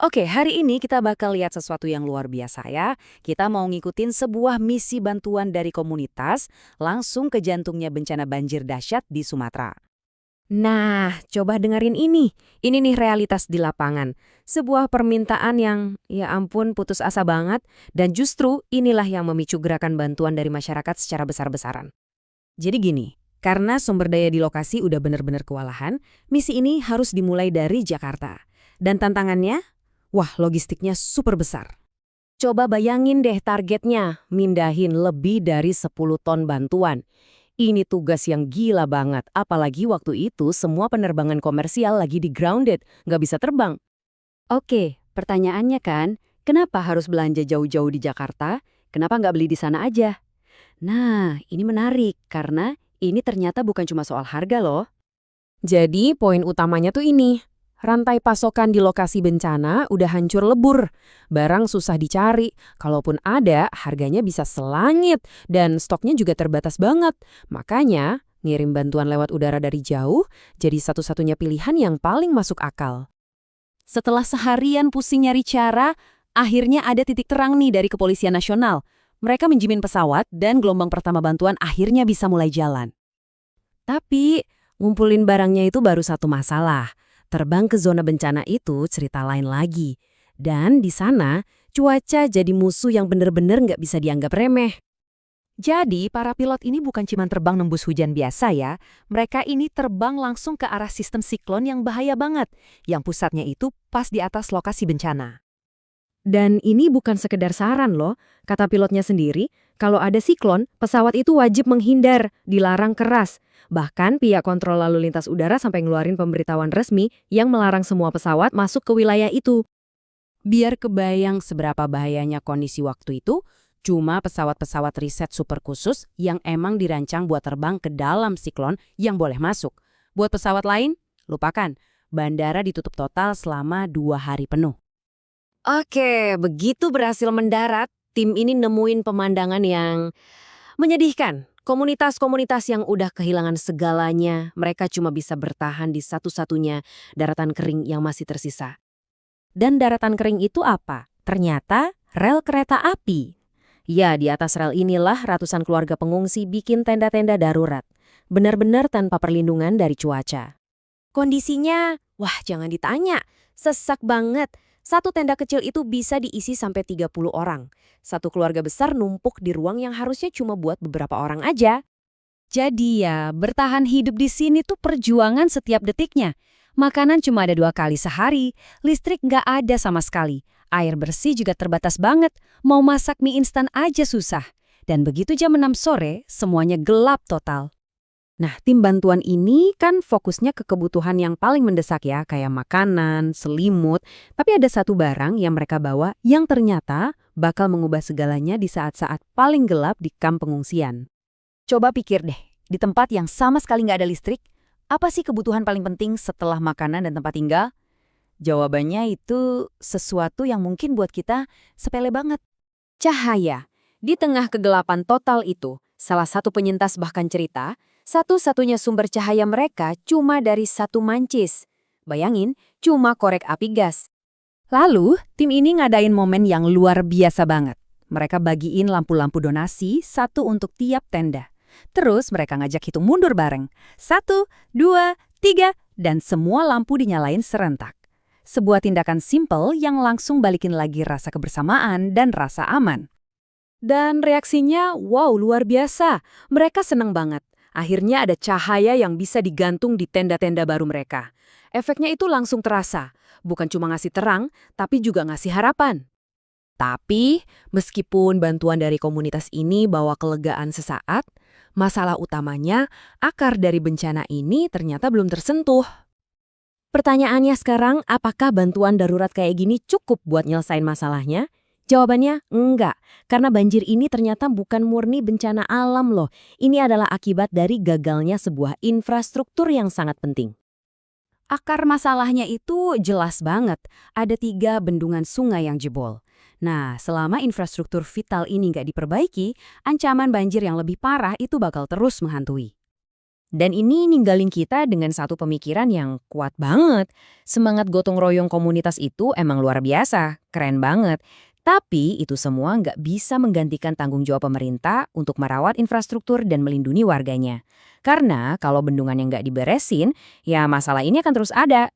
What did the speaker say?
Oke, hari ini kita bakal lihat sesuatu yang luar biasa ya. Kita mau ngikutin sebuah misi bantuan dari komunitas langsung ke jantungnya bencana banjir dahsyat di Sumatera. Nah, coba dengerin ini. Ini nih realitas di lapangan. Sebuah permintaan yang, ya ampun, putus asa banget. Dan justru inilah yang memicu gerakan bantuan dari masyarakat secara besar-besaran. Jadi gini, karena sumber daya di lokasi udah bener-bener kewalahan, misi ini harus dimulai dari Jakarta. Dan tantangannya, wah logistiknya super besar. Coba bayangin deh targetnya, mindahin lebih dari 10 ton bantuan. Ini tugas yang gila banget, apalagi waktu itu semua penerbangan komersial lagi di grounded, nggak bisa terbang. Oke, pertanyaannya kan, kenapa harus belanja jauh-jauh di Jakarta? Kenapa nggak beli di sana aja? Nah, ini menarik karena ini ternyata bukan cuma soal harga loh. Jadi poin utamanya tuh ini, rantai pasokan di lokasi bencana udah hancur lebur, barang susah dicari, kalaupun ada harganya bisa selangit, dan stoknya juga terbatas banget. Makanya, ngirim bantuan lewat udara dari jauh jadi satu-satunya pilihan yang paling masuk akal. Setelah seharian pusing nyari cara, akhirnya ada titik terang nih dari Kepolisian Nasional. Mereka menjamin pesawat dan gelombang pertama bantuan akhirnya bisa mulai jalan. Tapi, ngumpulin barangnya itu baru satu masalah. Terbang ke zona bencana itu cerita lain lagi. Dan di sana, cuaca jadi musuh yang bener-bener nggak bisa dianggap remeh. Jadi, para pilot ini bukan cuma terbang nembus hujan biasa ya. Mereka ini terbang langsung ke arah sistem siklon yang bahaya banget, yang pusatnya itu pas di atas lokasi bencana. Dan ini bukan sekedar saran loh, kata pilotnya sendiri, kalau ada siklon, pesawat itu wajib menghindar, dilarang keras. Bahkan pihak kontrol lalu lintas udara sampai ngeluarin pemberitahuan resmi yang melarang semua pesawat masuk ke wilayah itu. Biar kebayang seberapa bahayanya kondisi waktu itu, cuma pesawat-pesawat riset super khusus yang emang dirancang buat terbang ke dalam siklon yang boleh masuk. Buat pesawat lain, lupakan. Bandara ditutup total selama 2 hari penuh. Oke, begitu berhasil mendarat, tim ini nemuin pemandangan yang menyedihkan. Komunitas-komunitas yang udah kehilangan segalanya, mereka cuma bisa bertahan di satu-satunya daratan kering yang masih tersisa. Dan daratan kering itu apa? Ternyata rel kereta api. Ya, di atas rel inilah ratusan keluarga pengungsi bikin tenda-tenda darurat. Benar-benar tanpa perlindungan dari cuaca. Kondisinya, wah jangan ditanya, sesak banget. Satu tenda kecil itu bisa diisi sampai 30 orang. Satu keluarga besar numpuk di ruang yang harusnya cuma buat beberapa orang aja. Jadi ya, bertahan hidup di sini tuh perjuangan setiap detiknya. Makanan cuma ada 2 kali sehari, listrik nggak ada sama sekali. Air bersih juga terbatas banget, mau masak mie instan aja susah. Dan begitu jam 6 sore, semuanya gelap total. Nah, tim bantuan ini kan fokusnya ke kebutuhan yang paling mendesak ya, kayak makanan, selimut. Tapi ada satu barang yang mereka bawa yang ternyata bakal mengubah segalanya di saat-saat paling gelap di kamp pengungsian. Coba pikir deh, di tempat yang sama sekali nggak ada listrik, apa sih kebutuhan paling penting setelah makanan dan tempat tinggal? Jawabannya itu sesuatu yang mungkin buat kita sepele banget. Cahaya. Di tengah kegelapan total itu, salah satu penyintas bahkan cerita, satu-satunya sumber cahaya mereka cuma dari satu mancis. Bayangin, cuma korek api gas. Lalu, tim ini ngadain momen yang luar biasa banget. Mereka bagiin lampu-lampu donasi, satu untuk tiap tenda. Terus mereka ngajak hitung mundur bareng. 1, 2, 3, dan semua lampu dinyalain serentak. Sebuah tindakan simpel yang langsung balikin lagi rasa kebersamaan dan rasa aman. Dan reaksinya, wow luar biasa. Mereka seneng banget. Akhirnya ada cahaya yang bisa digantung di tenda-tenda baru mereka. Efeknya itu langsung terasa. Bukan cuma ngasih terang, tapi juga ngasih harapan. Tapi, meskipun bantuan dari komunitas ini bawa kelegaan sesaat, masalah utamanya, akar dari bencana ini ternyata belum tersentuh. Pertanyaannya sekarang, apakah bantuan darurat kayak gini cukup buat nyelesain masalahnya? Jawabannya enggak, karena banjir ini ternyata bukan murni bencana alam loh. Ini adalah akibat dari gagalnya sebuah infrastruktur yang sangat penting. Akar masalahnya itu jelas banget. Ada 3 bendungan sungai yang jebol. Nah, selama infrastruktur vital ini nggak diperbaiki, ancaman banjir yang lebih parah itu bakal terus menghantui. Dan ini ninggalin kita dengan satu pemikiran yang kuat banget. Semangat gotong royong komunitas itu emang luar biasa, keren banget. Tapi itu semua nggak bisa menggantikan tanggung jawab pemerintah untuk merawat infrastruktur dan melindungi warganya. Karena kalau bendungan yang nggak diberesin, ya masalah ini akan terus ada.